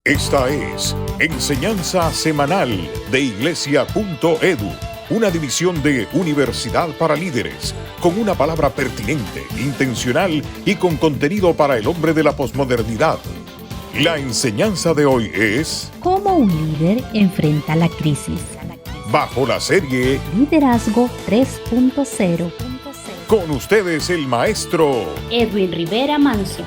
Esta es Enseñanza Semanal de Iglesia.edu, una división de Universidad para Líderes, con una palabra pertinente, intencional y con contenido para el hombre de la posmodernidad. La enseñanza de hoy es ¿Cómo un líder enfrenta la crisis? bajo la serie Liderazgo 3.0. Con ustedes el maestro Edwin Rivera Manso.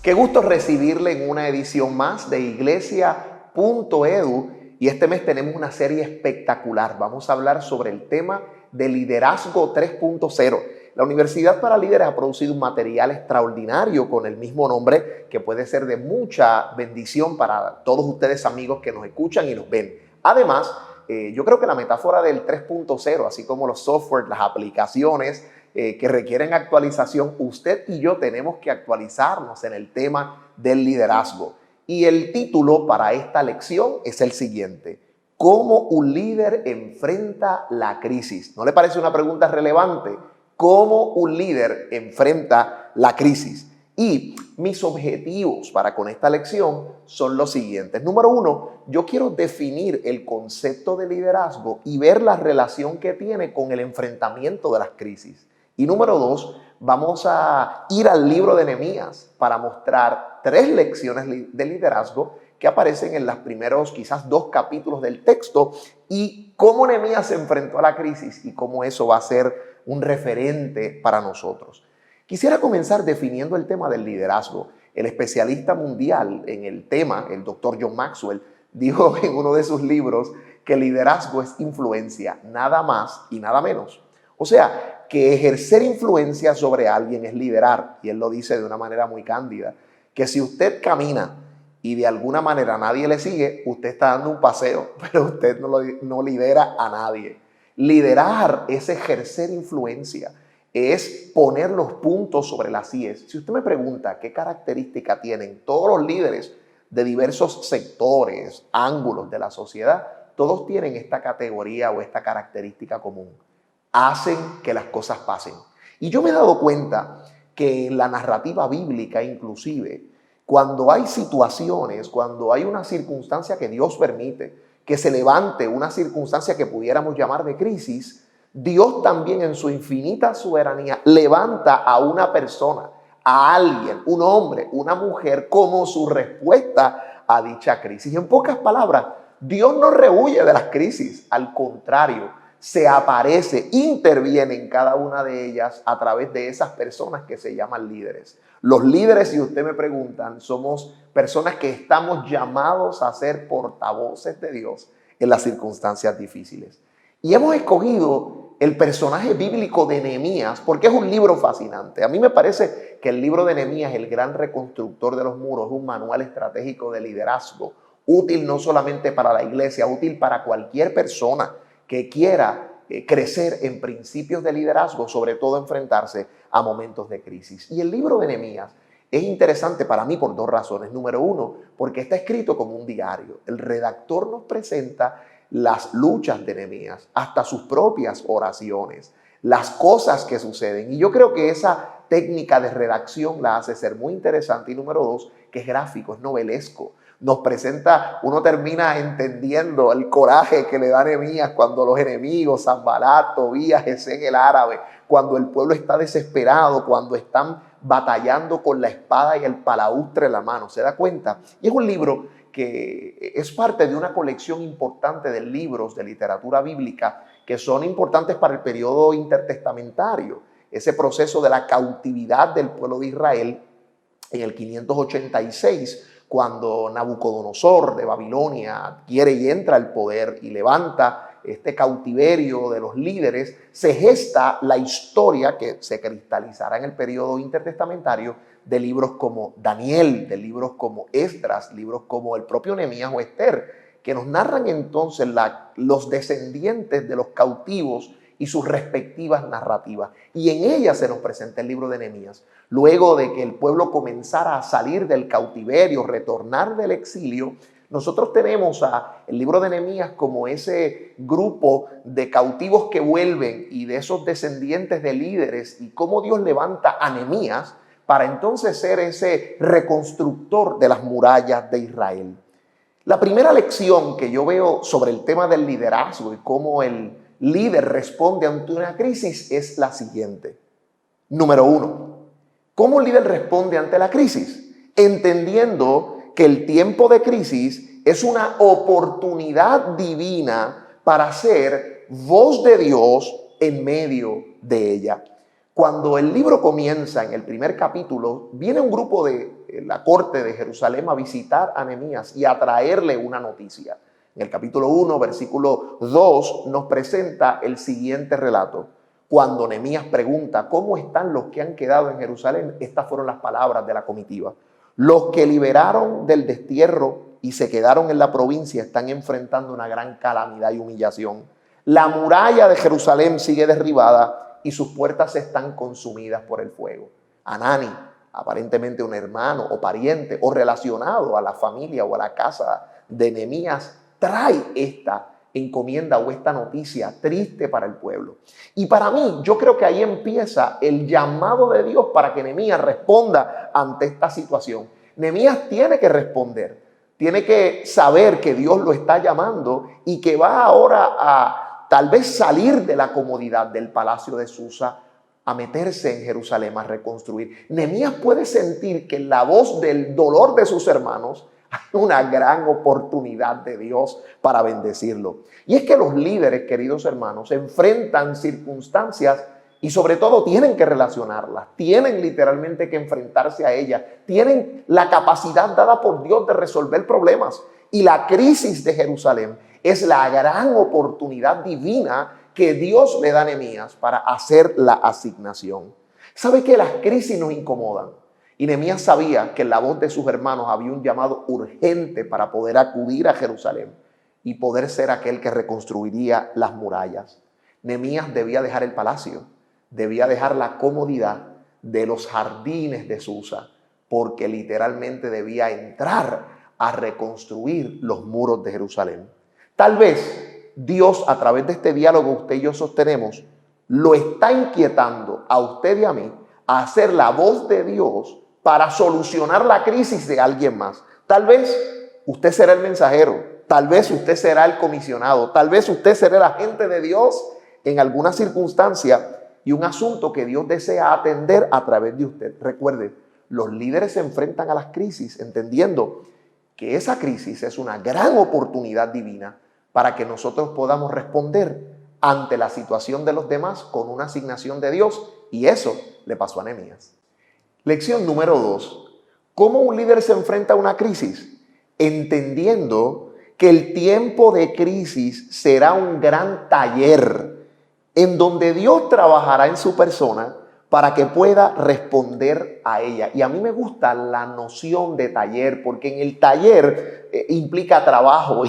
Qué gusto recibirle en una edición más de Iglesia.edu, y este mes tenemos una serie espectacular. Vamos a hablar sobre el tema de Liderazgo 3.0. La Universidad para Líderes ha producido un material extraordinario con el mismo nombre que puede ser de mucha bendición para todos ustedes, amigos que nos escuchan y nos ven. Además, yo creo que la metáfora del 3.0, así como los software, las aplicaciones que requieren actualización, usted y yo tenemos que actualizarnos en el tema del liderazgo. Y el título para esta lección es el siguiente: ¿Cómo un líder enfrenta la crisis? ¿No le parece una pregunta relevante? ¿Cómo un líder enfrenta la crisis? Y mis objetivos para con esta lección son los siguientes. Número uno, yo quiero definir el concepto de liderazgo y ver la relación que tiene con el enfrentamiento de las crisis. Y número dos, vamos a ir al libro de Nehemías para mostrar 3 lecciones de liderazgo que aparecen en los primeros quizás 2 capítulos del texto, y cómo Nehemías se enfrentó a la crisis y cómo eso va a ser un referente para nosotros. Quisiera comenzar definiendo el tema del liderazgo. El especialista mundial en el tema, el doctor John Maxwell, dijo en uno de sus libros que liderazgo es influencia, nada más y nada menos. O sea, que ejercer influencia sobre alguien es liderar, y él lo dice de una manera muy cándida, que si usted camina y de alguna manera nadie le sigue, usted está dando un paseo, pero usted no lidera a nadie. Liderar es ejercer influencia, es poner los puntos sobre las íes. Si usted me pregunta qué característica tienen todos los líderes de diversos sectores, ángulos de la sociedad, todos tienen esta categoría o esta característica común: hacen que las cosas pasen. Y yo me he dado cuenta que en la narrativa bíblica, inclusive, cuando hay situaciones, cuando hay una circunstancia que Dios permite que se levante, una circunstancia que pudiéramos llamar de crisis, Dios también en su infinita soberanía levanta a una persona, a alguien, un hombre, una mujer, como su respuesta a dicha crisis. Y en pocas palabras, Dios no rehuye de las crisis, al contrario, se aparece, interviene en cada una de ellas a través de esas personas que se llaman líderes. Los líderes, si usted me preguntan, somos personas que estamos llamados a ser portavoces de Dios en las circunstancias difíciles. Y hemos escogido el personaje bíblico de Nehemías porque es un libro fascinante. A mí me parece que el libro de Nehemías, el gran reconstructor de los muros, es un manual estratégico de liderazgo, útil no solamente para la iglesia, útil para cualquier persona que quiera crecer en principios de liderazgo, sobre todo enfrentarse a momentos de crisis. Y el libro de Nehemías es interesante para mí por 2 razones. Número uno, porque está escrito como un diario. El redactor nos presenta las luchas de Nehemías, hasta sus propias oraciones, las cosas que suceden. Y yo creo que esa técnica de redacción la hace ser muy interesante. Y número 2, que es gráfico, es novelesco. Nos presenta, uno termina entendiendo el coraje que le da Nehemías cuando los enemigos, Sanbalat, Tobías, Gesén el árabe, cuando el pueblo está desesperado, cuando están batallando con la espada y el palaustre en la mano. ¿Se da cuenta? Y es un libro que es parte de una colección importante de libros de literatura bíblica que son importantes para el periodo intertestamentario. Ese proceso de la cautividad del pueblo de Israel en el 586, cuando Nabucodonosor de Babilonia adquiere y entra al poder y levanta este cautiverio de los líderes, se gesta la historia que se cristalizará en el periodo intertestamentario de libros como Daniel, de libros como Esdras, libros como el propio Nehemías o Esther, que nos narran entonces los descendientes de los cautivos y sus respectivas narrativas. Y en ellas se nos presenta el libro de Nehemías. Luego de que el pueblo comenzara a salir del cautiverio, retornar del exilio, nosotros tenemos el libro de Nehemías como ese grupo de cautivos que vuelven y de esos descendientes de líderes, y cómo Dios levanta a Nehemías para entonces ser ese reconstructor de las murallas de Israel. La primera lección que yo veo sobre el tema del liderazgo y cómo el líder responde ante una crisis es la siguiente. Número 1, ¿cómo un líder responde ante la crisis? Entendiendo que el tiempo de crisis es una oportunidad divina para ser voz de Dios en medio de ella. Cuando el libro comienza, en el primer capítulo, viene un grupo de la corte de Jerusalén a visitar a Nehemías y a traerle una noticia. En el capítulo 1, versículo 2, nos presenta el siguiente relato. Cuando Nehemías pregunta, ¿cómo están los que han quedado en Jerusalén? Estas fueron las palabras de la comitiva. Los que liberaron del destierro y se quedaron en la provincia están enfrentando una gran calamidad y humillación. La muralla de Jerusalén sigue derribada y sus puertas están consumidas por el fuego. Hanani, aparentemente un hermano o pariente o relacionado a la familia o a la casa de Nehemías, trae esta encomienda o esta noticia triste para el pueblo. Y para mí, yo creo que ahí empieza el llamado de Dios para que Nehemías responda ante esta situación. Nehemías tiene que responder, tiene que saber que Dios lo está llamando y que va ahora a tal vez salir de la comodidad del palacio de Susa, a meterse en Jerusalén, a reconstruir. Nehemías puede sentir que en la voz del dolor de sus hermanos hay una gran oportunidad de Dios para bendecirlo. Y es que los líderes, queridos hermanos, enfrentan circunstancias y sobre todo tienen que relacionarlas, tienen literalmente que enfrentarse a ellas, tienen la capacidad dada por Dios de resolver problemas. Y la crisis de Jerusalén es la gran oportunidad divina que Dios le da a Nehemías para hacer la asignación. ¿Sabe que las crisis nos incomodan? Y Nehemías sabía que en la voz de sus hermanos había un llamado urgente para poder acudir a Jerusalén y poder ser aquel que reconstruiría las murallas. Nehemías debía dejar el palacio, debía dejar la comodidad de los jardines de Susa, porque literalmente debía entrar a reconstruir los muros de Jerusalén. Tal vez Dios, a través de este diálogo que usted y yo sostenemos, lo está inquietando a usted y a mí a ser la voz de Dios para solucionar la crisis de alguien más. Tal vez usted será el mensajero, tal vez usted será el comisionado, tal vez usted será el agente de Dios en alguna circunstancia y un asunto que Dios desea atender a través de usted. Recuerde, los líderes se enfrentan a las crisis entendiendo que esa crisis es una gran oportunidad divina para que nosotros podamos responder ante la situación de los demás con una asignación de Dios, y eso le pasó a Nehemías. Lección número 2. ¿Cómo un líder se enfrenta a una crisis? Entendiendo que el tiempo de crisis será un gran taller en donde Dios trabajará en su persona para que pueda responder a ella. Y a mí me gusta la noción de taller, porque en el taller implica trabajo,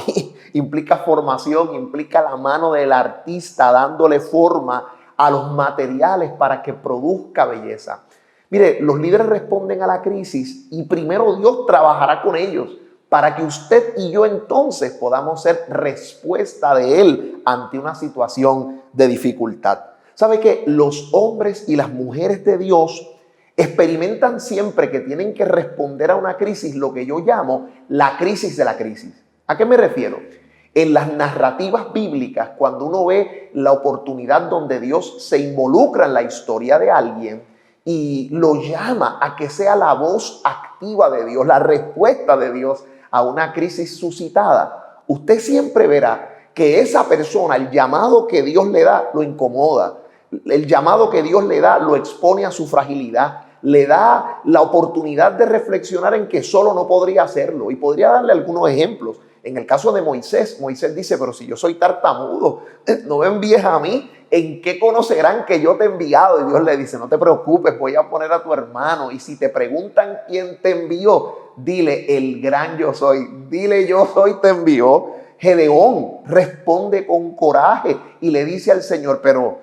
implica formación, implica la mano del artista dándole forma a los materiales para que produzca belleza. Mire, los líderes responden a la crisis y primero Dios trabajará con ellos para que usted y yo entonces podamos ser respuesta de Él ante una situación de dificultad. ¿Sabe que los hombres y las mujeres de Dios experimentan siempre que tienen que responder a una crisis, lo que yo llamo la crisis de la crisis? ¿A qué me refiero? En las narrativas bíblicas, cuando uno ve la oportunidad donde Dios se involucra en la historia de alguien y lo llama a que sea la voz activa de Dios, la respuesta de Dios a una crisis suscitada, usted siempre verá que esa persona, el llamado que Dios le da, lo incomoda. El llamado que Dios le da lo expone a su fragilidad, le da la oportunidad de reflexionar en que solo no podría hacerlo. Y podría darle algunos ejemplos. En el caso de Moisés, Moisés dice, pero si yo soy tartamudo, no me envíes a mí, ¿en qué conocerán que yo te he enviado? Y Dios le dice, no te preocupes, voy a poner a tu hermano. Y si te preguntan quién te envió, dile, el gran yo soy. Dile, yo soy, te envió. Gedeón responde con coraje y le dice al Señor, pero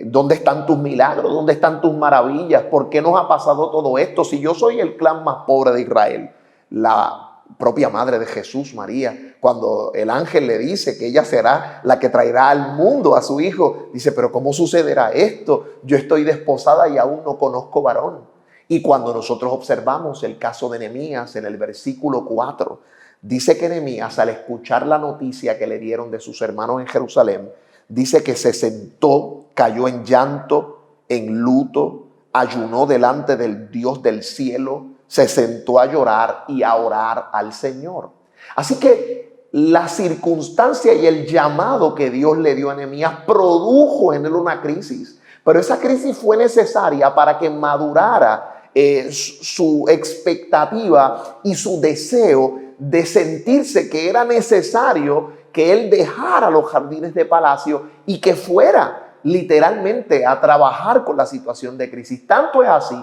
¿dónde están tus milagros? ¿Dónde están tus maravillas? ¿Por qué nos ha pasado todo esto? Si yo soy el clan más pobre de Israel. La propia madre de Jesús, María, cuando el ángel le dice que ella será la que traerá al mundo a su hijo, dice, pero ¿cómo sucederá esto? Yo estoy desposada y aún no conozco varón. Y cuando nosotros observamos el caso de Nehemías en el versículo 4, dice que Nehemías, al escuchar la noticia que le dieron de sus hermanos en Jerusalén, dice que se sentó, cayó en llanto, en luto, ayunó delante del Dios del cielo, se sentó a llorar y a orar al Señor. Así que la circunstancia y el llamado que Dios le dio a Nehemías produjo en él una crisis, pero esa crisis fue necesaria para que madurara su expectativa y su deseo de sentirse que era necesario que él dejara los jardines de palacio y que fuera literalmente a trabajar con la situación de crisis. Tanto es así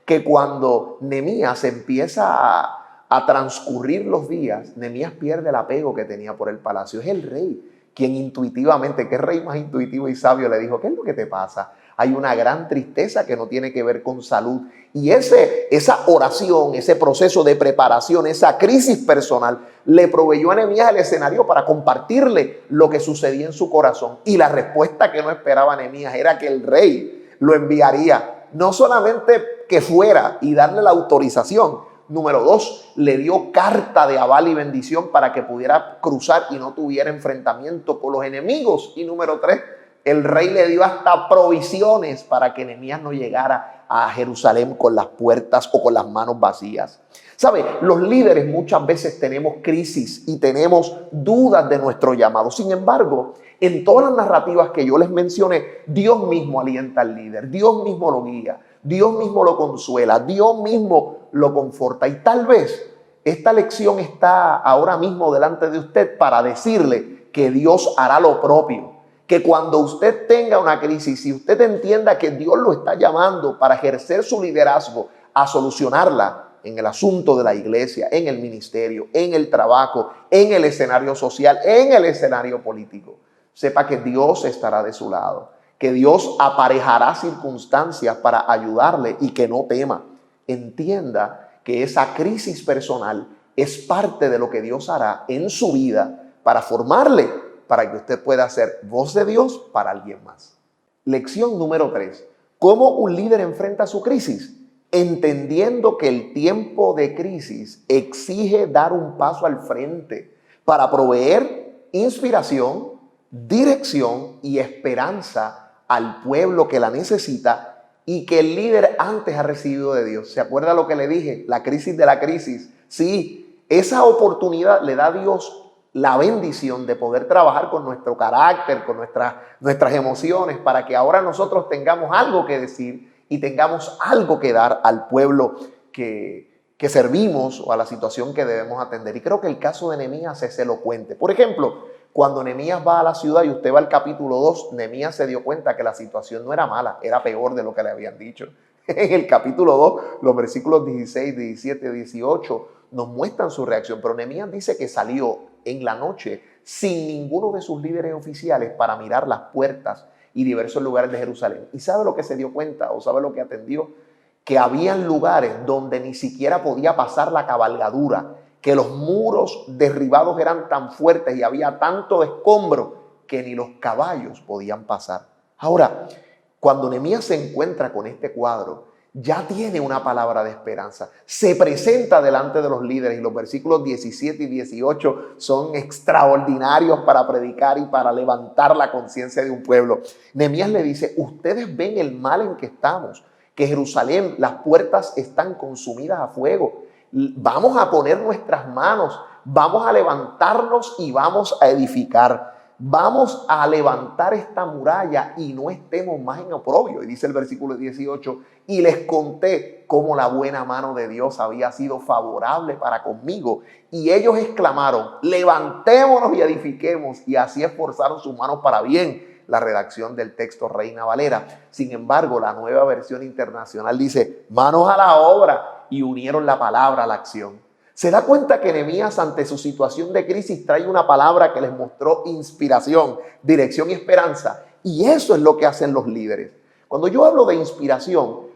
que cuando Nehemías empieza a transcurrir los días, Nehemías pierde el apego que tenía por el palacio. Es el rey quien intuitivamente, ¿qué rey más intuitivo y sabio le dijo? ¿Qué es lo que te pasa? Hay una gran tristeza que no tiene que ver con salud. Y esa oración, ese proceso de preparación, esa crisis personal, le proveyó a Nehemías el escenario para compartirle lo que sucedía en su corazón. Y la respuesta que no esperaba Nehemías era que el rey lo enviaría. No solamente que fuera y darle la autorización. Número 2, le dio carta de aval y bendición para que pudiera cruzar y no tuviera enfrentamiento con los enemigos. Y número 3, el rey le dio hasta provisiones para que Nehemías no llegara a Jerusalén con las puertas o con las manos vacías. ¿Sabe? Los líderes muchas veces tenemos crisis y tenemos dudas de nuestro llamado. Sin embargo, en todas las narrativas que yo les mencioné, Dios mismo alienta al líder, Dios mismo lo guía, Dios mismo lo consuela, Dios mismo lo conforta. Y tal vez esta lección está ahora mismo delante de usted para decirle que Dios hará lo propio. Que cuando usted tenga una crisis y usted entienda que Dios lo está llamando para ejercer su liderazgo, a solucionarla en el asunto de la iglesia, en el ministerio, en el trabajo, en el escenario social, en el escenario político, sepa que Dios estará de su lado, que Dios aparejará circunstancias para ayudarle y que no tema. Entienda que esa crisis personal es parte de lo que Dios hará en su vida para formarle, para que usted pueda ser voz de Dios para alguien más. Lección número 3. ¿Cómo un líder enfrenta su crisis? Entendiendo que el tiempo de crisis exige dar un paso al frente para proveer inspiración, dirección y esperanza al pueblo que la necesita y que el líder antes ha recibido de Dios. ¿Se acuerda lo que le dije? La crisis de la crisis. Sí, esa oportunidad le da a Dios la bendición de poder trabajar con nuestro carácter, con nuestras emociones, para que ahora nosotros tengamos algo que decir y tengamos algo que dar al pueblo que servimos o a la situación que debemos atender. Y creo que el caso de Nehemías es elocuente. Por ejemplo, cuando Nehemías va a la ciudad y usted va al capítulo 2, Nehemías se dio cuenta que la situación no era mala, era peor de lo que le habían dicho. En el capítulo 2, los versículos 16, 17, 18 nos muestran su reacción, pero Nehemías dice que salió en la noche sin ninguno de sus líderes oficiales para mirar las puertas y diversos lugares de Jerusalén. ¿Y sabe lo que se dio cuenta o sabe lo que atendió? Que habían lugares donde ni siquiera podía pasar la cabalgadura, que los muros derribados eran tan fuertes y había tanto escombro que ni los caballos podían pasar. Ahora, cuando Nehemías se encuentra con este cuadro, ya tiene una palabra de esperanza. Se presenta delante de los líderes y los versículos 17 y 18 son extraordinarios para predicar y para levantar la conciencia de un pueblo. Nehemías le dice, ustedes ven el mal en que estamos, que Jerusalén, las puertas están consumidas a fuego. Vamos a poner nuestras manos, vamos a levantarnos y vamos a edificar. Vamos a levantar esta muralla y no estemos más en oprobio. Y dice el versículo 18, y les conté cómo la buena mano de Dios había sido favorable para conmigo. Y ellos exclamaron, levantémonos y edifiquemos. Y así esforzaron sus manos para bien. La redacción del texto Reina Valera. Sin embargo, la Nueva Versión Internacional dice, manos a la obra, y unieron la palabra a la acción. Se da cuenta que Nehemías, ante su situación de crisis, trae una palabra que les mostró inspiración, dirección y esperanza. Y eso es lo que hacen los líderes. Cuando yo hablo de inspiración,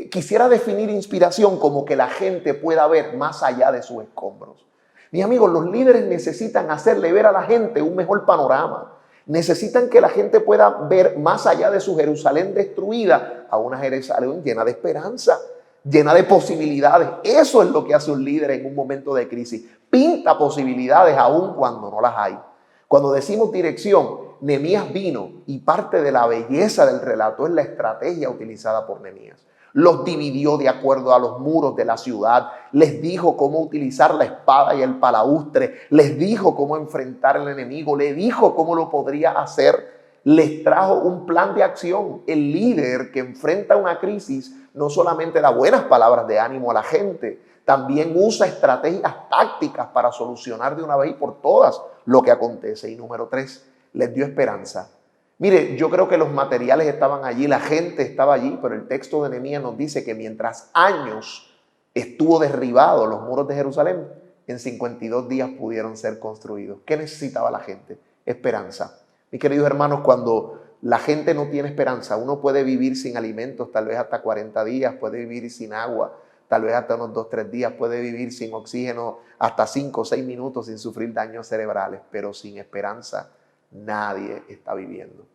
quisiera definir inspiración como que la gente pueda ver más allá de sus escombros. Mis amigos, los líderes necesitan hacerle ver a la gente un mejor panorama. Necesitan que la gente pueda ver más allá de su Jerusalén destruida a una Jerusalén llena de esperanza. llena de posibilidades. Eso es lo que hace un líder en un momento de crisis. Pinta posibilidades aún cuando no las hay. Cuando decimos dirección, Nehemías vino y parte de la belleza del relato es la estrategia utilizada por Nehemías. Los dividió de acuerdo a los muros de la ciudad, les dijo cómo utilizar la espada y el palaustre, les dijo cómo enfrentar al enemigo, le dijo cómo lo podría hacer, les trajo un plan de acción. El líder que enfrenta una crisis no solamente da buenas palabras de ánimo a la gente, también usa estrategias tácticas para solucionar de una vez y por todas lo que acontece. Y número 3, les dio esperanza. Mire, yo creo que los materiales estaban allí, la gente estaba allí, pero el texto de Nehemías nos dice que mientras años estuvo derribado los muros de Jerusalén, en 52 días pudieron ser construidos. ¿Qué necesitaba la gente? Esperanza. Mis queridos hermanos, cuando la gente no tiene esperanza, uno puede vivir sin alimentos, tal vez hasta 40 días, puede vivir sin agua, tal vez hasta unos 2-3 días, puede vivir sin oxígeno hasta 5 o 6 minutos sin sufrir daños cerebrales, pero sin esperanza nadie está viviendo.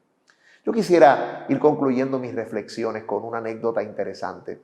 Yo quisiera ir concluyendo mis reflexiones con una anécdota interesante.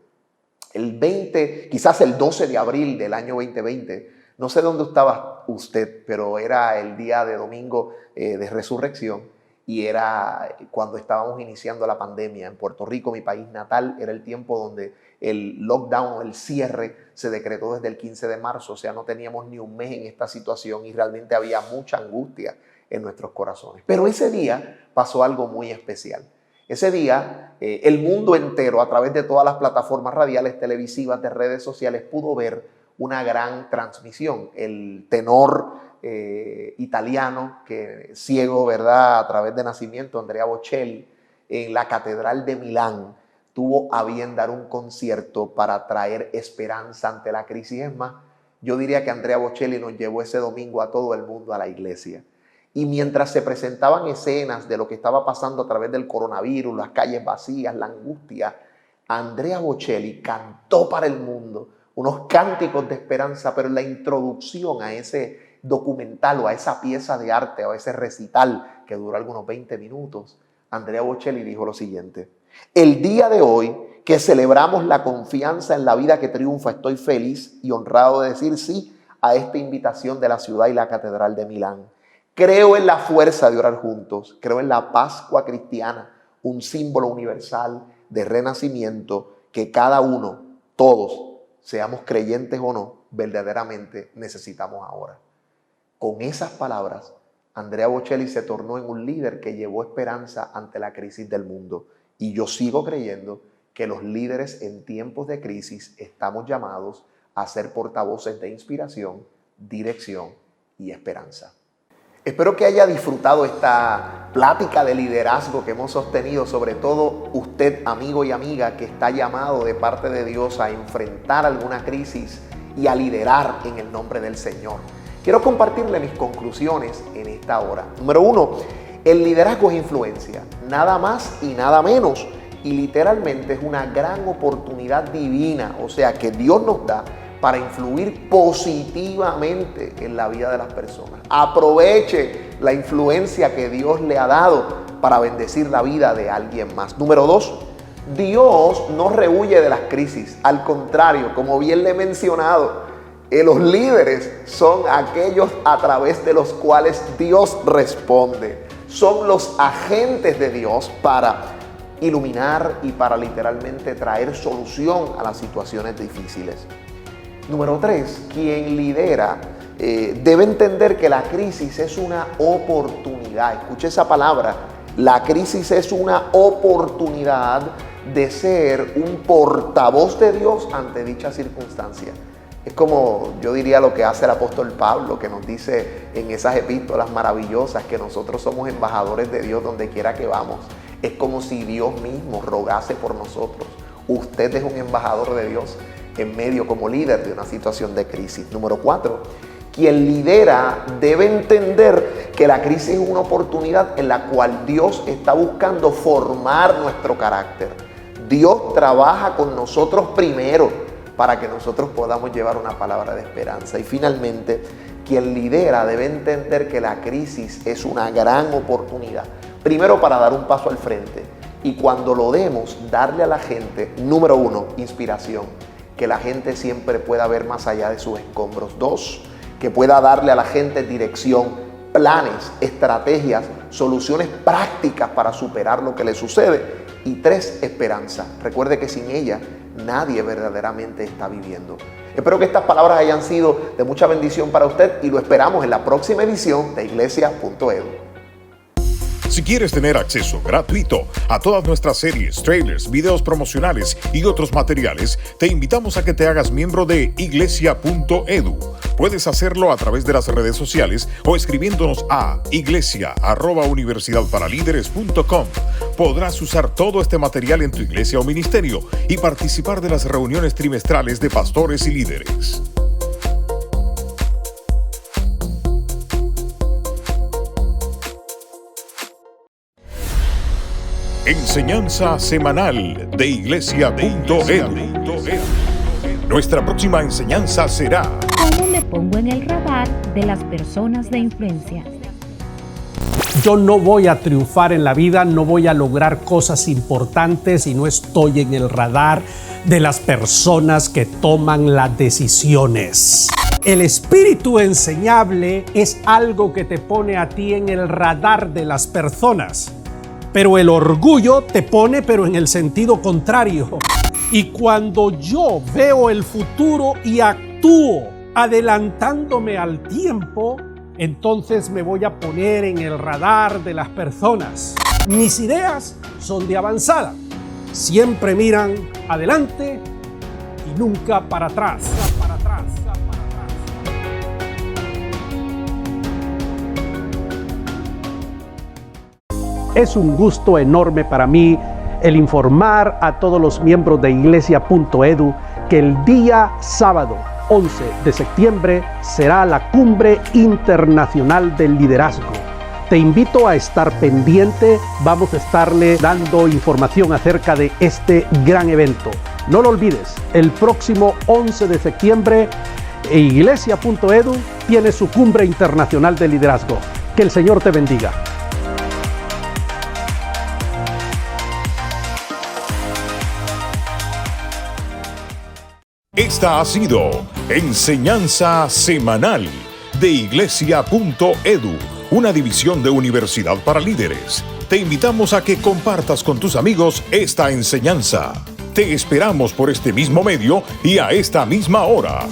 Quizás el 12 de abril del año 2020, no sé dónde estaba usted, pero era el día de domingo de resurrección y era cuando estábamos iniciando la pandemia en Puerto Rico, mi país natal. Era el tiempo donde el lockdown, el cierre, se decretó desde el 15 de marzo. O sea, no teníamos ni un mes en esta situación y realmente había mucha angustia en nuestros corazones. Pero ese día pasó algo muy especial. Ese día el mundo entero, a través de todas las plataformas radiales, televisivas, de redes sociales, pudo ver una gran transmisión. El tenor italiano, ciego, ¿verdad?, a través de nacimiento, Andrea Bocelli, en la Catedral de Milán, tuvo a bien dar un concierto para traer esperanza ante la crisis. Es más, yo diría que Andrea Bocelli nos llevó ese domingo a todo el mundo a la iglesia. Y mientras se presentaban escenas de lo que estaba pasando a través del coronavirus, las calles vacías, la angustia, Andrea Bocelli cantó para el mundo unos cánticos de esperanza, pero en la introducción a ese documental o a esa pieza de arte o a ese recital que duró algunos 20 minutos, Andrea Bocelli dijo lo siguiente: el día de hoy que celebramos la confianza en la vida que triunfa, estoy feliz y honrado de decir sí a esta invitación de la ciudad y la Catedral de Milán. Creo en la fuerza de orar juntos, creo en la Pascua cristiana, un símbolo universal de renacimiento que cada uno, todos, seamos creyentes o no, verdaderamente necesitamos ahora. Con esas palabras, Andrea Bocelli se tornó en un líder que llevó esperanza ante la crisis del mundo. Y yo sigo creyendo que los líderes en tiempos de crisis estamos llamados a ser portavoces de inspiración, dirección y esperanza. Espero que haya disfrutado esta plática de liderazgo que hemos sostenido, sobre todo usted, amigo y amiga, que está llamado de parte de Dios a enfrentar alguna crisis y a liderar en el nombre del Señor. Quiero compartirle mis conclusiones en esta hora. Número 1, el liderazgo es influencia, nada más y nada menos. Y literalmente es una gran oportunidad divina, o sea, que Dios nos da para influir positivamente en la vida de las personas. Aproveche la influencia que Dios le ha dado para bendecir la vida de alguien más. Número 2, Dios no rehuye de las crisis. Al contrario, como bien le he mencionado, los líderes son aquellos a través de los cuales Dios responde. Son los agentes de Dios para iluminar y para literalmente traer solución a las situaciones difíciles. Número 3, quien lidera debe entender que la crisis es una oportunidad. Escuche esa palabra. La crisis es una oportunidad de ser un portavoz de Dios ante dicha circunstancia. Es como yo diría lo que hace el apóstol Pablo, que nos dice en esas epístolas maravillosas que nosotros somos embajadores de Dios donde quiera que vamos. Es como si Dios mismo rogase por nosotros. Usted es un embajador de Dios en medio, como líder de una situación de crisis. Número 4, quien lidera debe entender que la crisis es una oportunidad en la cual Dios está buscando formar nuestro carácter. Dios trabaja con nosotros primero para que nosotros podamos llevar una palabra de esperanza. Y finalmente, quien lidera debe entender que la crisis es una gran oportunidad. Primero, para dar un paso al frente. Y cuando lo demos, darle a la gente, número 1, inspiración. que la gente siempre pueda ver más allá de sus escombros. 2, que pueda darle a la gente dirección, planes, estrategias, soluciones prácticas para superar lo que le sucede. Y 3, esperanza. Recuerde que sin ella nadie verdaderamente está viviendo. Espero que estas palabras hayan sido de mucha bendición para usted y lo esperamos en la próxima edición de Iglesia.edu. Si quieres tener acceso gratuito a todas nuestras series, trailers, videos promocionales y otros materiales, te invitamos a que te hagas miembro de Iglesia.edu. Puedes hacerlo a través de las redes sociales o escribiéndonos a iglesia@universidadparalíderes.com. Podrás usar todo este material en tu iglesia o ministerio y participar de las reuniones trimestrales de pastores y líderes. Enseñanza semanal de Iglesia.edu. Nuestra próxima enseñanza será: ¿Cómo me pongo en el radar de las personas de influencia? Yo no voy a triunfar en la vida, no voy a lograr cosas importantes si no estoy en el radar de las personas que toman las decisiones. El espíritu enseñable es algo que te pone a ti en el radar de las personas. Pero el orgullo te pone, pero en el sentido contrario. Y cuando yo veo el futuro y actúo adelantándome al tiempo, entonces me voy a poner en el radar de las personas. Mis ideas son de avanzada. Siempre miran adelante y nunca para atrás. Es un gusto enorme para mí el informar a todos los miembros de Iglesia.edu que el día sábado 11 de septiembre será la Cumbre Internacional del Liderazgo. Te invito a estar pendiente, vamos a estarle dando información acerca de este gran evento. No lo olvides, el próximo 11 de septiembre Iglesia.edu tiene su Cumbre Internacional del Liderazgo. Que el Señor te bendiga. Esta ha sido Enseñanza Semanal de Iglesia.edu, una división de Universidad para Líderes. Te invitamos a que compartas con tus amigos esta enseñanza. Te esperamos por este mismo medio y a esta misma hora.